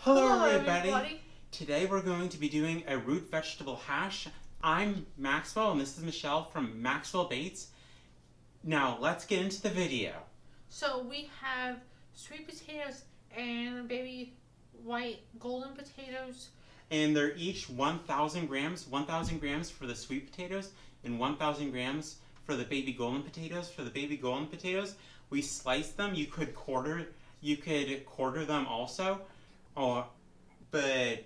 Hello everybody! Today we're going to be doing a root vegetable hash. I'm Maxwell and this is Michelle from Maxwell Bates. Now let's get into the video. So we have sweet potatoes and baby white golden potatoes. And they're each 1,000 grams. 1,000 grams for the sweet potatoes and 1,000 grams for the baby golden potatoes. For the baby golden potatoes, we slice them. You could quarter them also. But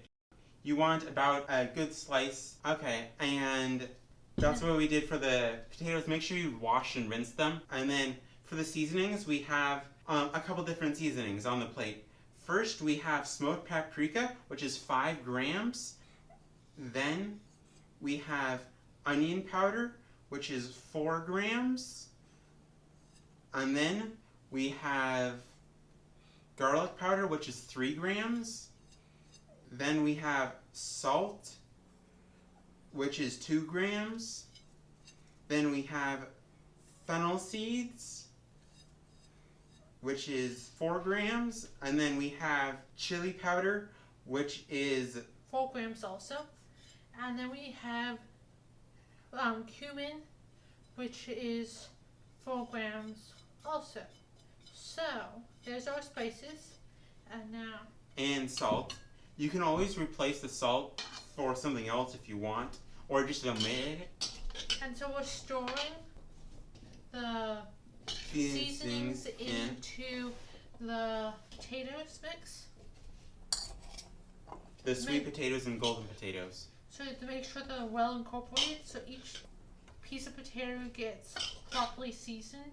you want about a good slice. Okay, and that's what we did for the potatoes. Make sure you wash and rinse them. And then for the seasonings, we have a couple different seasonings on the plate. First, we have smoked paprika, which is 5 grams. Then we have onion powder, which is 4 grams. And then we have garlic powder, which is 3 grams. Then we have salt, which is 2 grams. Then we have fennel seeds, which is 4 grams. And then we have chili powder, which is 4 grams also. And then we have cumin, which is 4 grams also. So, there's our spices. And salt. You can always replace the salt for something else if you want, or just omit it. And so we're storing the seasonings into the potatoes mix. The sweet potatoes and golden potatoes. So to make sure they're well incorporated, so each piece of potato gets properly seasoned.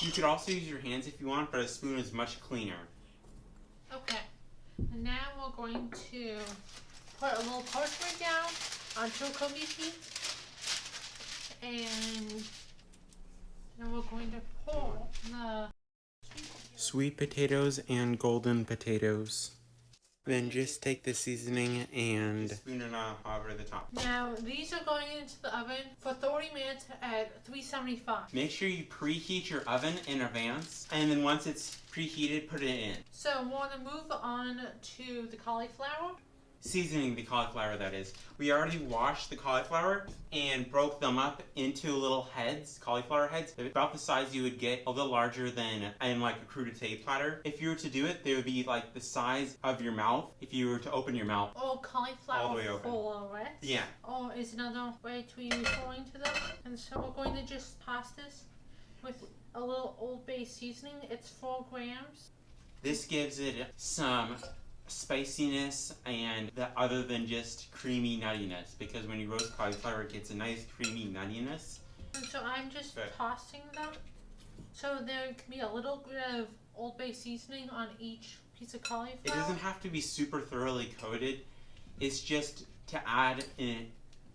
You could also use your hands if you want, but a spoon is much cleaner. Okay. And now we're going to put a little parchment down onto a cookie sheet. And then we're going to pour the sweet potatoes and golden potatoes. Then just take the seasoning and spoon it over the top. Now these are going into the oven for 30 minutes at 375. Make sure you preheat your oven in advance, and then once it's preheated, put it in. So we want to move on to the cauliflower. Seasoning the cauliflower, that is. We already washed the cauliflower and broke them up into little heads, cauliflower heads, about the size you would get, a little larger than in like a crudité platter. If you were to do it, they would be like the size of your mouth if you were to open your mouth. Or cauliflower all the way open. florets. Yeah. Or is another way to be referring to them. And so we're going to just toss this with a little Old Bay seasoning. It's 4 grams. This gives it some spiciness and other than just creamy nuttiness, because when you roast cauliflower it gets a nice creamy nuttiness. And so I'm just tossing them so there can be a little bit of Old Bay seasoning on each piece of cauliflower. It doesn't have to be super thoroughly coated. It's just to add in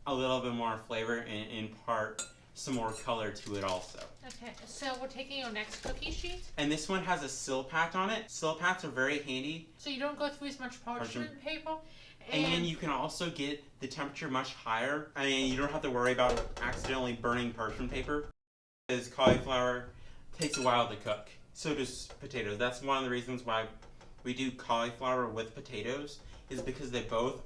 a little bit more flavor and impart some more color to it also. Okay, so we're taking our next cookie sheet. And this one has a silpat on it. Silpats are very handy. So you don't go through as much parchment paper. And you can also get the temperature much higher. I mean, you don't have to worry about accidentally burning parchment paper, because cauliflower takes a while to cook. So does potatoes. That's one of the reasons why we do cauliflower with potatoes, is because they both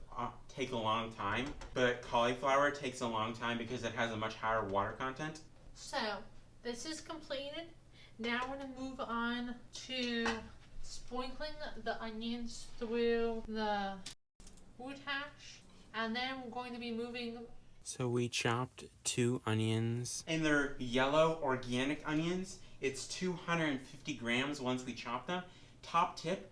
take a long time. But cauliflower takes a long time because it has a much higher water content. So this is completed. Now we're going to move on to sprinkling the onions through the root hash. And then we're going to be moving. So we chopped 2 onions. And they're yellow organic onions. It's 250 grams once we chop them. Top tip,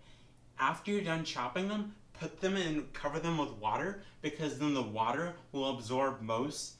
after you're done chopping them, put them in, cover them with water, because then the water will absorb most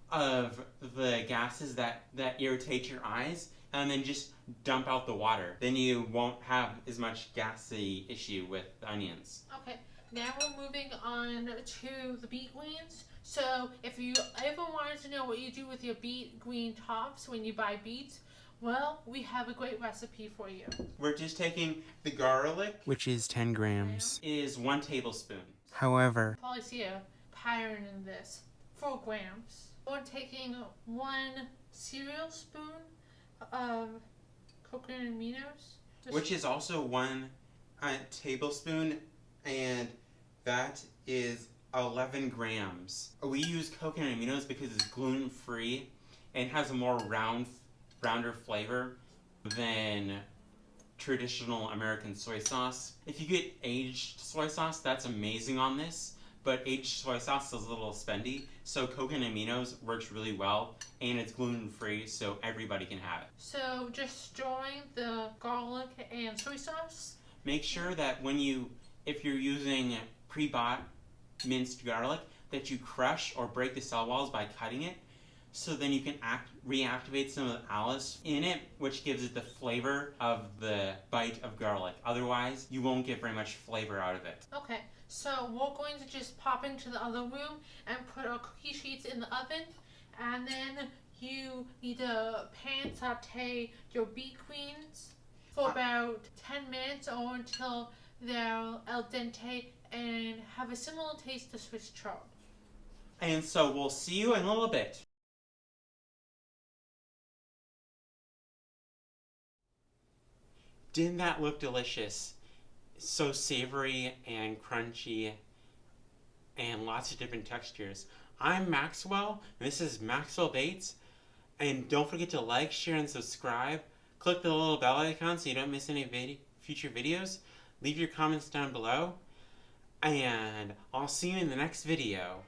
of the gases that irritate your eyes, and then just dump out the water. Then you won't have as much gassy issue with the onions. Okay, now we're moving on to the beet greens. So if you ever wanted to know what you do with your beet green tops when you buy beets, well, we have a great recipe for you. We're just taking the garlic, which is 10 grams, is 1 tablespoon. However, probably see a pattern in this. 4 grams. We're taking 1 cereal spoon of coconut aminos, which is also 1 tablespoon and that is 11 grams. We use coconut aminos because it's gluten-free and has a more rounder flavor than traditional American soy sauce. If you get aged soy sauce, that's amazing on this, but aged soy sauce is a little spendy, so coconut aminos works really well, and it's gluten-free, so everybody can have it. So just storing the garlic and soy sauce? Make sure that if you're using pre-bought minced garlic, that you crush or break the cell walls by cutting it, so then you can reactivate some of the allus in it, which gives it the flavor of the bite of garlic. Otherwise, you won't get very much flavor out of it. Okay, so we're going to just pop into the other room and put our cookie sheets in the oven, and then you need to pan saute your beet greens for about 10 minutes or until they're al dente and have a similar taste to Swiss chard. And so we'll see you in a little bit. Didn't that look delicious? So savory and crunchy and lots of different textures. I'm Maxwell, and this is Maxwell Bates. And don't forget to like, share, and subscribe. Click the little bell icon so you don't miss any future videos. Leave your comments down below. And I'll see you in the next video.